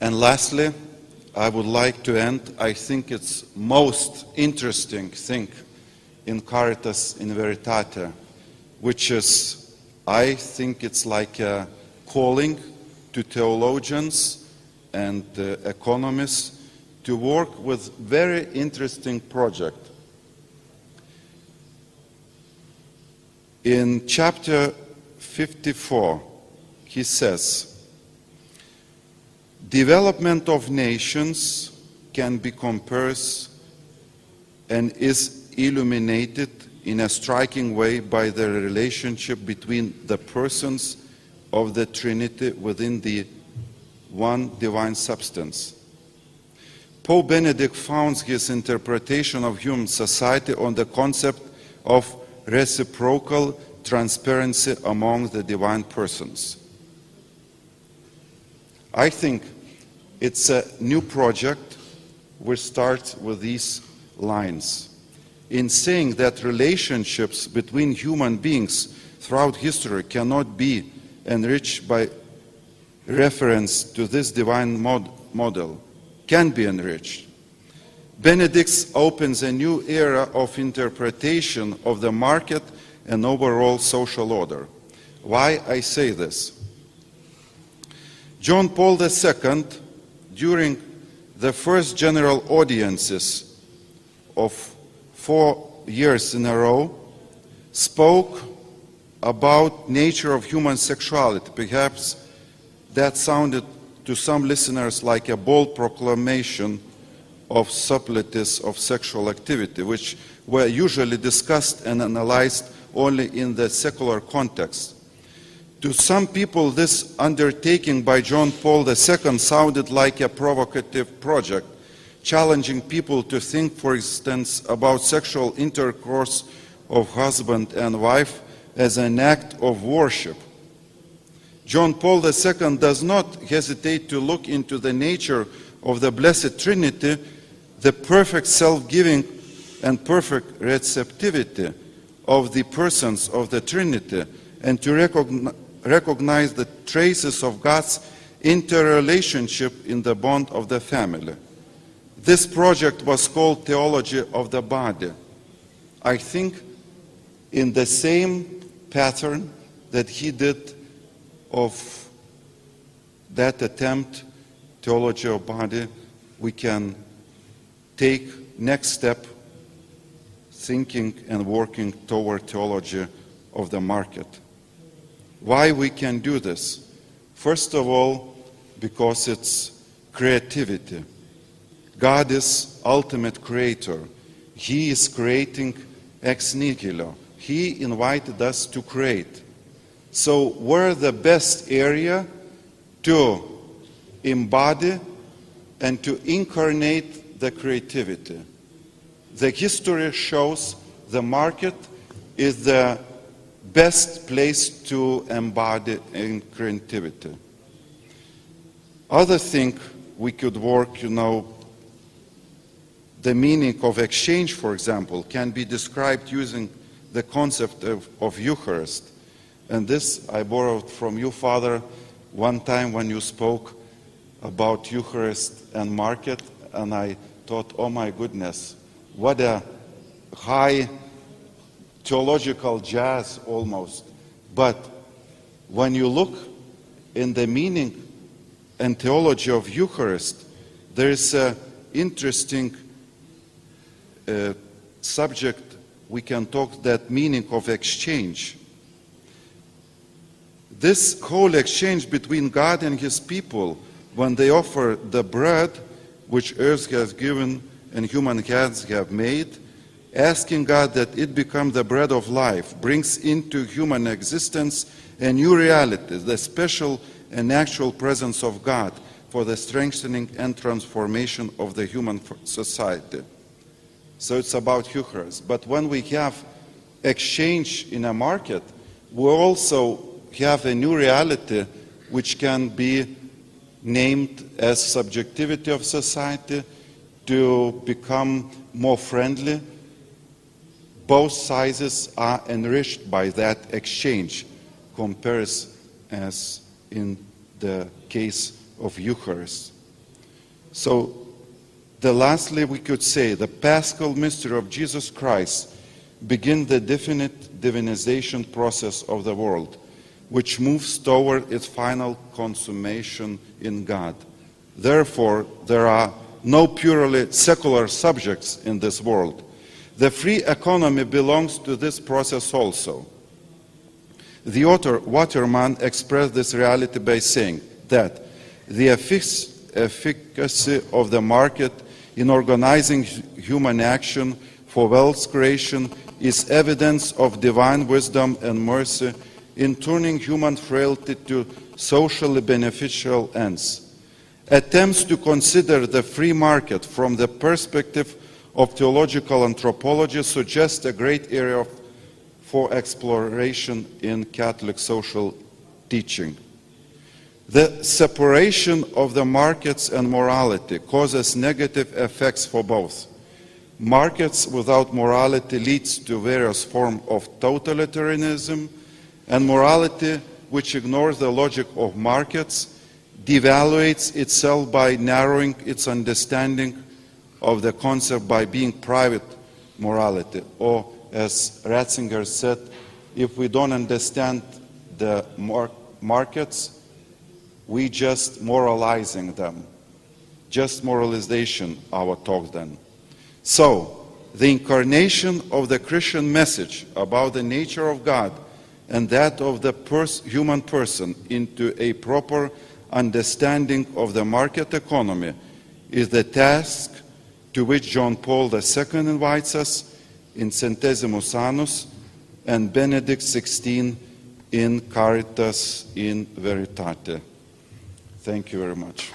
And lastly, I would like to end, I think it's most interesting thing in Caritas in Veritate, which is, I think it's like a calling to theologians and economists to work with very interesting project. In chapter 54, he says, development of nations can be compared and is illuminated in a striking way by the relationship between the persons of the Trinity within the one divine substance. Pope Benedict founds his interpretation of human society on the concept of reciprocal transparency among the divine persons. I think it's a new project which starts with these lines. In saying that relationships between human beings throughout history cannot be enriched by reference to this divine model, can be enriched. Benedict opens a new era of interpretation of the market and overall social order. Why I say this? John Paul II, during the first general audiences of 4 years in a row, spoke about nature of human sexuality. Perhaps that sounded to some listeners like a bold proclamation of subtleties of sexual activity, which were usually discussed and analyzed only in the secular context. To some people, this undertaking by John Paul II sounded like a provocative project, challenging people to think, for instance, about sexual intercourse of husband and wife as an act of worship. John Paul II does not hesitate to look into the nature of the Blessed Trinity, the perfect self-giving and perfect receptivity of the persons of the Trinity, and to recognize the traces of God's interrelationship in the bond of the family. This project was called Theology of the Body. I think in the same pattern that he did of that attempt, Theology of Body, we can take next step, thinking and working toward theology of the market. Why we can do this? First of all, because it's creativity. God is ultimate creator. He is creating ex nihilo. He invited us to create. So we're the best area to embody and to incarnate the creativity. The history shows the market is the best place to embody in creativity. Other thing we could work, the meaning of exchange, for example, can be described using the concept of Eucharist. And this I borrowed from you, Father, one time when you spoke about Eucharist and market, and I thought, oh my goodness, what a high theological jazz almost. But when you look in the meaning and theology of Eucharist, there is an interesting subject we can talk, that meaning of exchange. This whole exchange between God and his people, when they offer the bread which earth has given and human hands have made, asking God that it become the bread of life, brings into human existence a new reality, the special and actual presence of God for the strengthening and transformation of the human society. So it's about Eucharist. But when we have exchange in a market, we also have a new reality which can be named as subjectivity of society, to become more friendly. Both sides are enriched by that exchange, compares as in the case of Eucharist. So, lastly, we could say the Paschal mystery of Jesus Christ begins the definite divinization process of the world, which moves toward its final consummation in God. Therefore, there are no purely secular subjects in this world. The free economy belongs to this process also. The author Waterman expressed this reality by saying that the efficacy of the market in organizing human action for wealth creation is evidence of divine wisdom and mercy in turning human frailty to socially beneficial ends. Attempts to consider the free market from the perspective of theological anthropology suggest a great area for exploration in Catholic social teaching. The separation of the markets and morality causes negative effects for both. Markets without morality leads to various forms of totalitarianism, and morality which ignores the logic of markets devaluates itself by narrowing its understanding of the concept by being private morality. Or, as Ratzinger said, if we don't understand the markets, we just moralizing them. Just moralization, our talk then. So, the incarnation of the Christian message about the nature of God and that of the human person into a proper understanding of the market economy is the task to which John Paul II invites us in Centesimus Annus and Benedict XVI in Caritas in Veritate. Thank you very much.